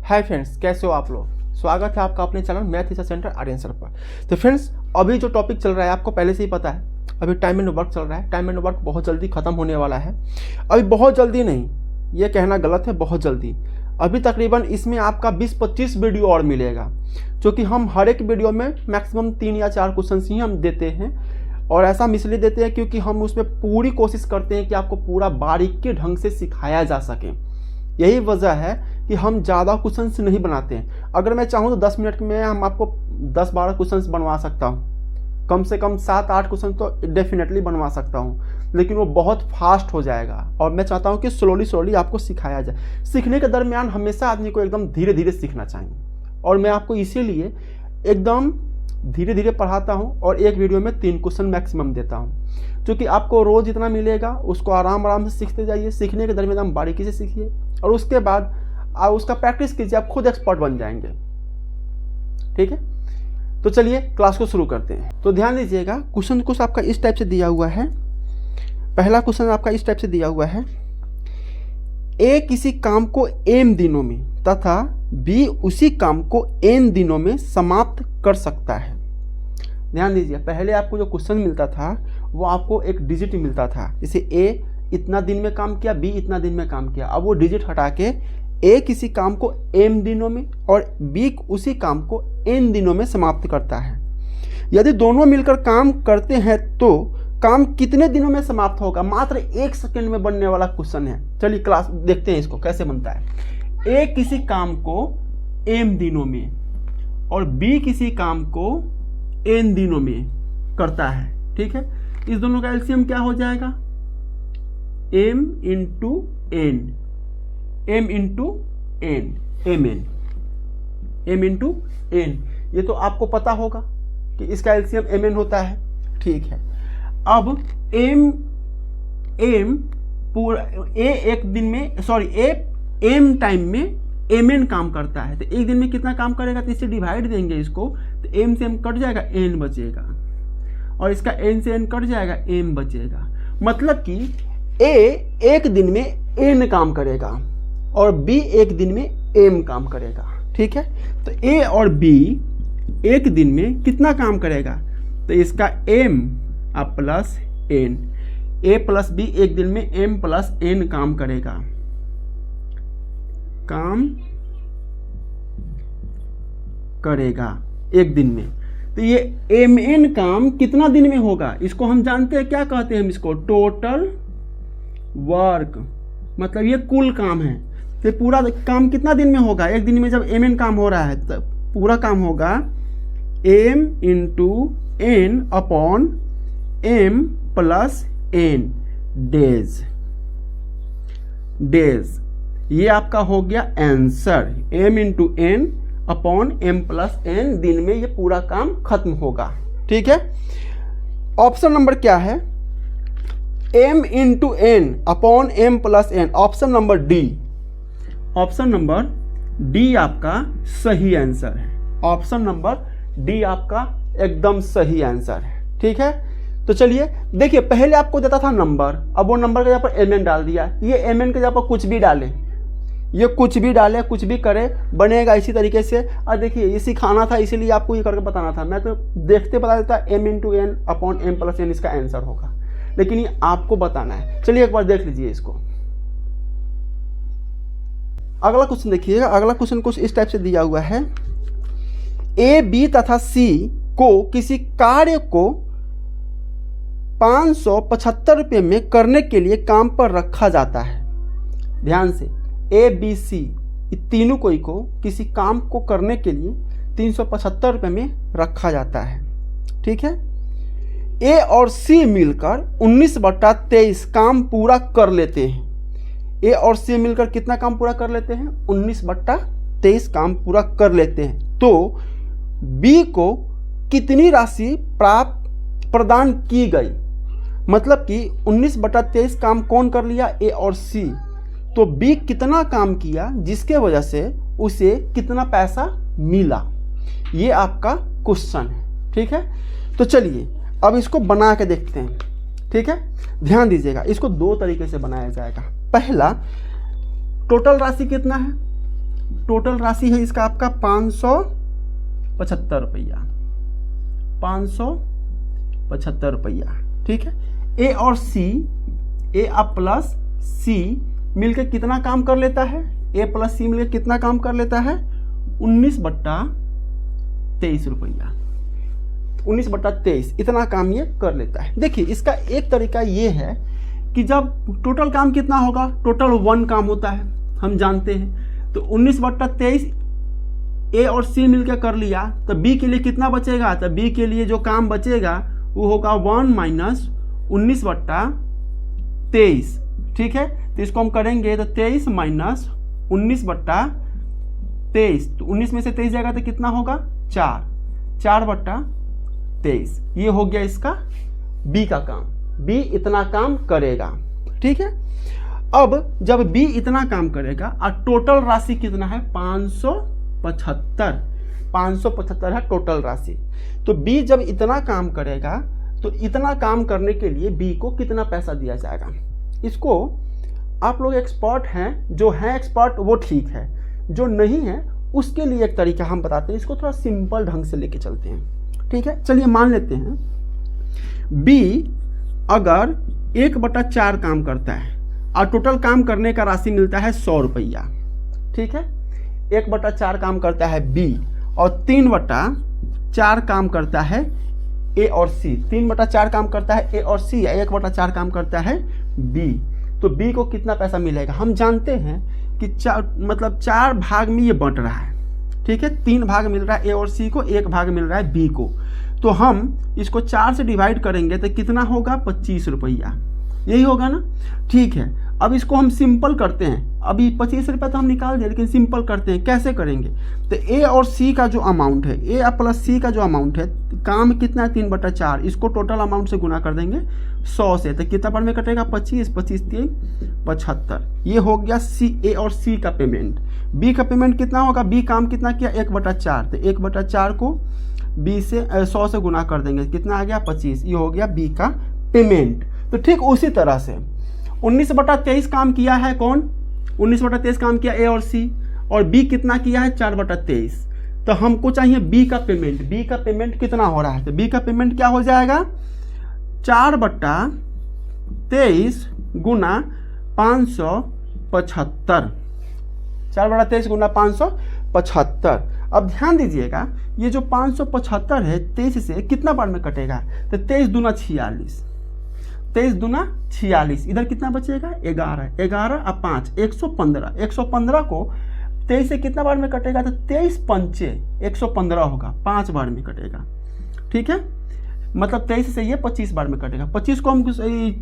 Hi friends, कैसे हो आप लोग। स्वागत है आपका अपने channel math teacher centre Aryan sir पर। तो फ्रेंड्स, अभी जो टॉपिक चल रहा है आपको पहले से ही पता है। अभी टाइम एंड वर्क चल रहा है। टाइम एंड वर्क बहुत जल्दी खत्म होने वाला है। अभी बहुत जल्दी नहीं, ये कहना गलत है, बहुत जल्दी। अभी तकरीबन इसमें आपका 20-25 वीडियो और मिलेगा, क्योंकि हम हर एक वीडियो में मैक्सिमम 3 या 4 क्वेश्चन ही हम देते हैं। और ऐसा हम इसलिए देते हैं क्योंकि हम उसमें पूरी कोशिश करते हैं कि आपको पूरा बारीकी ढंग से सिखाया जा सके। यही वजह है कि हम ज़्यादा क्वेश्चंस नहीं बनाते हैं। अगर मैं चाहूँ तो 10 मिनट में हम आपको 10-12 क्वेश्चंस बनवा सकता हूँ। कम से कम 7-8 क्वेश्चन तो डेफिनेटली बनवा सकता हूँ, लेकिन वो बहुत फास्ट हो जाएगा। और मैं चाहता हूँ कि स्लोली आपको सिखाया जाए। सीखने के दरमियान हमेशा आदमी को एकदम धीरे धीरे सीखना चाहिए, और मैं आपको इसीलिए एकदम धीरे धीरे पढ़ाता हूँ और एक वीडियो में 3 क्वेश्चन मैक्सिमम देता हूँ। क्योंकि आपको रोज़ इतना मिलेगा, उसको आराम से सीखते जाइए। सीखने के दरमियान बारीकी से सीखिए और उसके बाद आप उसका प्रैक्टिस कीजिए, आप खुद एक्सपर्ट बन जाएंगे। ठीक है, तो चलिए क्लास को शुरू करते हैं। तो ध्यान दीजिएगा, क्वेश्चन कुछ आपका इस टाइप से दिया हुआ है। पहला क्वेश्चन आपका इस टाइप से दिया हुआ है, ए किसी काम को m दिनों में तथा b उसी काम को n दिनों में समाप्त कर सकता है। ध्यान दीजिए, पहले आपको जो क्वेश्चन मिलता था वो आपको एक डिजिट मिलता था, जैसे a इतना दिन में काम किया, b इतना दिन में काम किया। अब वो डिजिट हटा के a किसी काम को m दिनों में और b उसी काम को n दिनों में समाप्त करता है। यदि दोनों मिलकर काम करते हैं तो काम कितने दिनों में समाप्त होगा। मात्र 1 सेकंड में बनने वाला क्वेश्चन है। चलिए क्लास देखते हैं इसको कैसे बनता है। a किसी काम को m दिनों में और b किसी काम को n दिनों में करता है। ठीक है, इस दोनों का एलसीएम क्या हो जाएगा, m into n, m into n, m into n। ये तो आपको पता होगा कि इसका एलसीएम mn होता है। ठीक है, अब m पूरा a एक दिन में a m टाइम में mn काम करता है। तो एक दिन में कितना काम करेगा, तो इससे डिवाइड देंगे इसको, तो m से m कट जाएगा, n बचेगा, और इसका n से n कट जाएगा, m बचेगा। मतलब कि a एक दिन में n काम करेगा और b एक दिन में m काम करेगा। ठीक है, तो a और b एक दिन में कितना काम करेगा, तो इसका m plus n, a plus b एक दिन में m प्लस n काम करेगा, एक दिन में। तो ये mn काम कितना दिन में होगा, इसको हम जानते हैं, क्या कहते हैं हम इसको, टोटल वर्क। मतलब ये कुल काम है। तो पूरा काम कितना दिन में होगा, एक दिन में जब mn काम हो रहा है तो पूरा काम होगा m into n upon m plus n days. ये आपका हो गया answer, m into n upon m plus n दिन में ये पूरा काम खत्म होगा। ठीक है, ऑप्शन नंबर क्या है, m into n upon m plus n, option number D. Option number D आपका सही आंसर है। ऑप्शन नंबर डी आपका एकदम सही आंसर है। ठीक है, तो चलिए देखिए, पहले आपको देता था नंबर, अब वो नंबर के जगह पर mn डाल दिया। ये mn के जगह पर कुछ भी डाले, ये कुछ भी डाले, कुछ भी करे, बनेगा इसी तरीके से। और देखिए, ये सिखाना था, इसीलिए आपको ये करके बताना था। मैं तो देखते बता देता m into n upon m plus n इसका आंसर होगा, लेकिन ये आपको बताना है। चलिए एक बार देख लीजिए इसको। अगला क्वेश्चन देखिएगा। अगला क्वेश्चन कुछ इस टाइप से दिया हुआ है, a b तथा c को किसी कार्य को 575 रुपये में करने के लिए काम पर रखा जाता है। ध्यान से, ए बी सी तीनों कोई को किसी काम को करने के लिए 375 रुपये में रखा जाता है। ठीक है, ए और सी मिलकर 19/23 काम पूरा कर लेते हैं। ए और सी मिलकर कितना काम पूरा कर लेते हैं, 19/23 काम पूरा कर लेते हैं। तो बी को कितनी राशि प्रदान की गई, मतलब कि 19/23 काम कौन कर लिया, ए और सी। तो बी कितना काम किया जिसके वजह से उसे कितना पैसा मिला, ये आपका क्वेश्चन है। ठीक है, तो चलिए अब इसको बना के देखते हैं। ठीक है, ध्यान दीजिएगा, इसको 2 तरीके से बनाया जाएगा। पहला, टोटल राशि कितना है, टोटल राशि है इसका आपका 575 रुपया, 575 रुपया। ठीक है, ए और सी, ए प्लस सी मिलकर कितना काम कर लेता है, ए प्लस सी मिलकर कितना काम कर लेता है, 19/23 रुपया, 19/23 इतना काम ये कर लेता है। देखिए इसका एक तरीका ये है कि जब टोटल काम कितना होगा, टोटल 1 काम होता है हम जानते हैं, तो 19/23 ए और सी मिलकर कर लिया, तो बी के लिए कितना बचेगा, तो बी के लिए जो काम बचेगा वो होगा 1 - 19/23। ठीक है, तो इसको हम करेंगे तो 23 - 19/23, तो 19 में से 23 जाएगा तो कितना होगा, 4/23। ये हो गया इसका बी का काम, बी इतना काम करेगा। ठीक है, अब जब बी इतना काम करेगा और टोटल राशि कितना है, 575 है टोटल राशि। तो बी जब इतना काम करेगा तो इतना काम करने के लिए बी को कितना पैसा दिया जाएगा। इसको आप लोग एक्सपर्ट हैं, जो है एक्सपर्ट वो ठीक है, जो नहीं है उसके लिए एक तरीका हम बताते हैं, इसको थोड़ा सिंपल ढंग से लेके चलते हैं। ठीक है, चलिए मान लेते हैं बी अगर 1/4 काम करता है और टोटल काम करने का राशि मिलता है 100 रुपया। ठीक है, 1/4 काम करता है बी और 3/4 काम करता है ए और सी, 3/4 काम करता है ए और सी, 1/4 काम करता है बी। तो बी को कितना पैसा मिलेगा, हम जानते हैं कि 4 भाग में ये बंट रहा है। ठीक है, 3 भाग मिल रहा है ए और सी को, 1 भाग मिल रहा है बी को। तो हम इसको 4 से डिवाइड करेंगे तो कितना होगा, 25 रुपया, यही होगा ना। ठीक है, अब इसको हम सिंपल करते हैं, अभी 25 रुपये तो हम निकाल दें, लेकिन सिंपल करते हैं, कैसे करेंगे, तो ए और सी का जो अमाउंट है, ए प्लस सी का जो अमाउंट है, काम कितना है, 3/4, इसको टोटल अमाउंट से गुना कर देंगे 100 से, तो कितना बार में कटेगा, 25, 25 × 3 = 75। ये हो गया सी, ए और सी का पेमेंट। बी का पेमेंट कितना होगा, बी काम कितना किया, 1/4, तो 1/4 को बी से 100 से गुना कर देंगे, कितना आ गया, 25। ये हो गया बी का पेमेंट। तो ठीक उसी तरह से 19/23 काम किया है कौन, 19/23 काम किया ए और सी, और बी कितना किया है, 4/23। तो हमको चाहिए बी का पेमेंट, बी का पेमेंट कितना हो रहा है, तो बी का पेमेंट क्या हो जाएगा, 4/23 गुना 575, 4/23 गुना 575। अब ध्यान दीजिएगा, ये जो 575 है 23 से कितना बार में कटेगा, तो 23 दूना 46, 23 दूना 46, इधर कितना बचेगा, 11, 11 और 5 115, 115 को 23 से कितना बार में कटेगा, तो 23 × 5 = 115 होगा, 5 बार में कटेगा। ठीक है, मतलब 23 से ये 25 बार में कटेगा, 25 को हम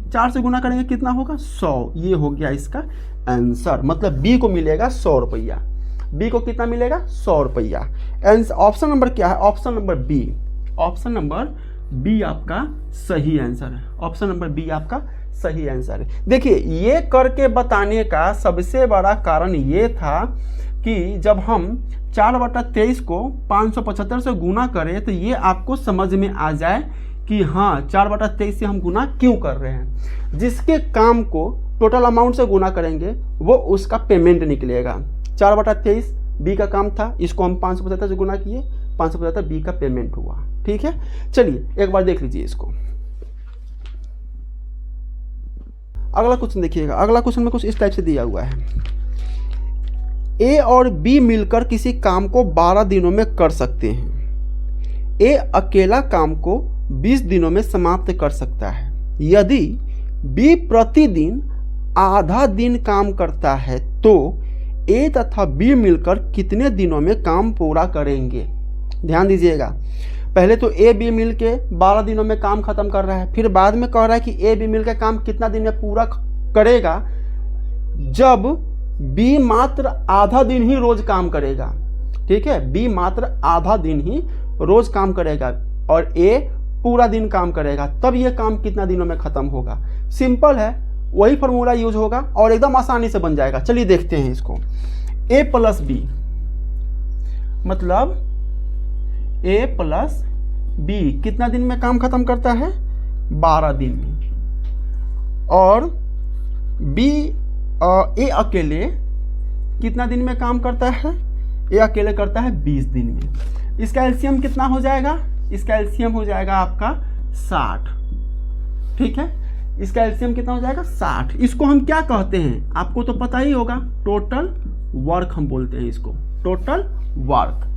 4 से गुना करेंगे, कितना होगा, 100। ये हो गया इसका आंसर, मतलब बी को मिलेगा 100 रुपया, बी को कितना मिलेगा, 100 रुपया। ऑप्शन नंबर क्या है, option number B, option number B आपका सही आंसर है, ऑप्शन नंबर बी आपका सही आंसर है। देखिए ये करके बताने का सबसे बड़ा कारण ये था कि जब हम 4/23 को 575 से गुना करें तो ये आपको समझ में आ जाए कि हाँ 4/23 से हम गुना क्यों कर रहे हैं। जिसके काम को टोटल अमाउंट से गुना करेंगे वो उसका पेमेंट निकलेगा। 4/23 बी का काम था, इसको हम 575 से गुना किए, 575 बी का पेमेंट हुआ। ठीक है, चलिए एक बार देख लीजिए इसको। अगला क्वेश्चन देखिएगा, अगला क्वेश्चन में कुछ इस टाइप से दिया हुआ है, ए और बी मिलकर किसी काम को 12 दिनों में कर सकते हैं। ए अकेला काम को 20 दिनों में समाप्त कर सकता है। यदि बी प्रतिदिन आधा दिन काम करता है तो ए तथा बी मिलकर कितने दिनों में काम पूरा करेंगे। ध्यान दीजिएगा, पहले तो ए बी मिल के 12 दिनों में काम खत्म कर रहा है, फिर बाद में कह रहा है कि ए बी मिल के काम कितना दिन में पूरा करेगा, जब बी मात्र आधा दिन ही रोज काम करेगा। ठीक है, बी मात्र आधा दिन ही रोज काम करेगा और ए पूरा दिन काम करेगा, तब ये काम कितना दिनों में खत्म होगा। सिंपल है, वही फॉर्मूला यूज होगा और एकदम आसानी से बन जाएगा। चलिए देखते हैं इसको। ए प्लस बी मतलब ए प्लस बी कितना दिन में काम खत्म करता है, 12 दिन में। और बी ए अकेले कितना दिन में काम करता है? ये अकेले करता है 20 दिन में। इसका एलसीएम कितना हो जाएगा? इसका एलसीएम हो जाएगा आपका 60। ठीक है, इसका एलसीएम कितना हो जाएगा? 60। इसको हम क्या कहते हैं आपको तो पता ही होगा, टोटल वर्क हम बोलते हैं इसको, टोटल वर्क।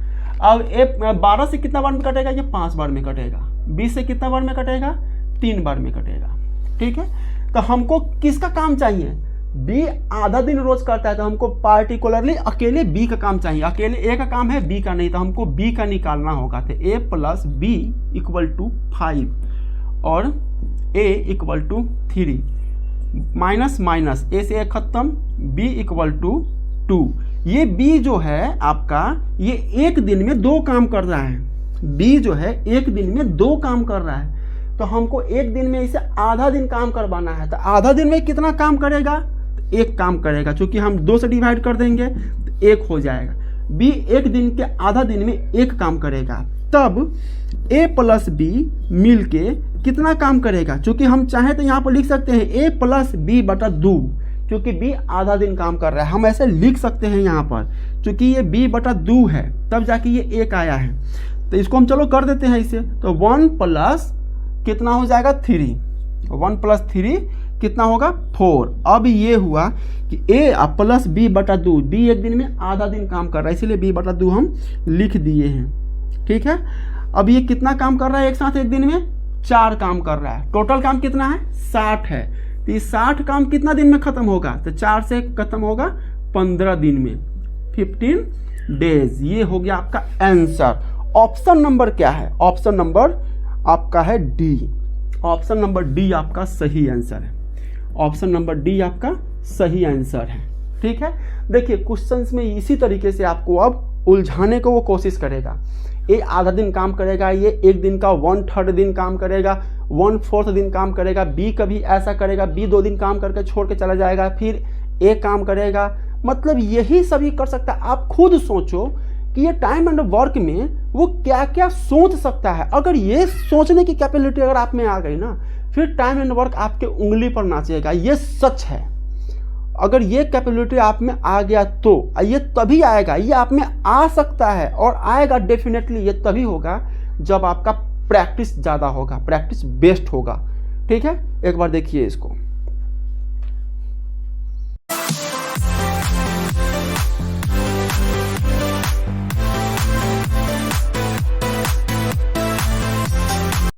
अब 12 से कितना बार में कटेगा? ये 5 बार में कटेगा। 20 से कितना बार में कटेगा? 3 बार में कटेगा। ठीक है, तो हमको किसका काम चाहिए? बी आधा दिन रोज करता है, तो हमको पार्टिकुलरली अकेले बी का काम चाहिए। अकेले ए का काम है, बी का नहीं, तो हमको बी का निकालना होगा। तो ए प्लस बी इक्वल टू 5 और ए इक्वल टू 3, माइनस माइनस ए से ए खत्म, बी इक्वल टू 2। ये बी जो है आपका, ये एक दिन में 2 काम कर रहा है। बी जो है एक दिन में 2 काम कर रहा है, तो हमको एक दिन में इसे आधा दिन काम करवाना है। तो आधा दिन में कितना काम करेगा? 1 काम करेगा, क्योंकि हम 2 से डिवाइड कर देंगे तो 1 हो जाएगा। बी एक दिन के आधा दिन में 1 काम करेगा। तब ए प्लस बी मिल के कितना काम करेगा? क्योंकि हम चाहें तो यहाँ पर लिख सकते हैं ए प्लस बी बटा 2, क्योंकि बी आधा दिन काम कर रहा है। हम ऐसे लिख सकते हैं यहाँ पर, क्योंकि ये बी बटा 2 है, तब जाके ये 1 आया है। तो इसको हम चलो कर देते हैं इसे। तो 1 प्लस कितना हो जाएगा? 3। 1 प्लस 3 कितना होगा? 4। अब ये हुआ कि ए प्लस बी बटा 2, बी एक दिन में आधा दिन काम कर रहा है, इसीलिए बी बटा 2 हम लिख दिए हैं। ठीक है, अब ये कितना काम कर रहा है एक साथ एक दिन में? 4 काम कर रहा है। टोटल काम कितना है? 60 है। तो ये 60 काम कितना दिन में खत्म होगा? तो 4 से खत्म होगा 15 दिन में, 15 डेज। ये हो गया आपका आंसर। ऑप्शन नंबर क्या है? ऑप्शन नंबर आपका है डी। ऑप्शन नंबर डी आपका सही आंसर है। ऑप्शन नंबर डी आपका सही आंसर है। ठीक है, देखिए क्वेश्चंस में इसी तरीके से आपको अब उलझाने को वो कोशिश करेगा। ए आधा दिन काम करेगा, ये एक दिन का 1/3 दिन काम करेगा, 1/4 दिन काम करेगा। बी कभी ऐसा करेगा, बी 2 दिन काम करके छोड़ के चला जाएगा, फिर ए काम करेगा। मतलब यही सभी कर सकता है। आप खुद सोचो कि ये टाइम एंड वर्क में वो क्या क्या सोच सकता है। अगर ये सोचने की कैपेबिलिटी अगर आप में आ गई ना, फिर टाइम एंड वर्क आपके उंगली पर नाचेगा। ये सच है। अगर ये कैपेबिलिटी आप में आ गया तो ये तभी आएगा, ये आप में आ सकता है और आएगा डेफिनेटली। ये तभी होगा जब आपका प्रैक्टिस ज़्यादा होगा, प्रैक्टिस बेस्ट होगा। ठीक है, एक बार देखिए इसको।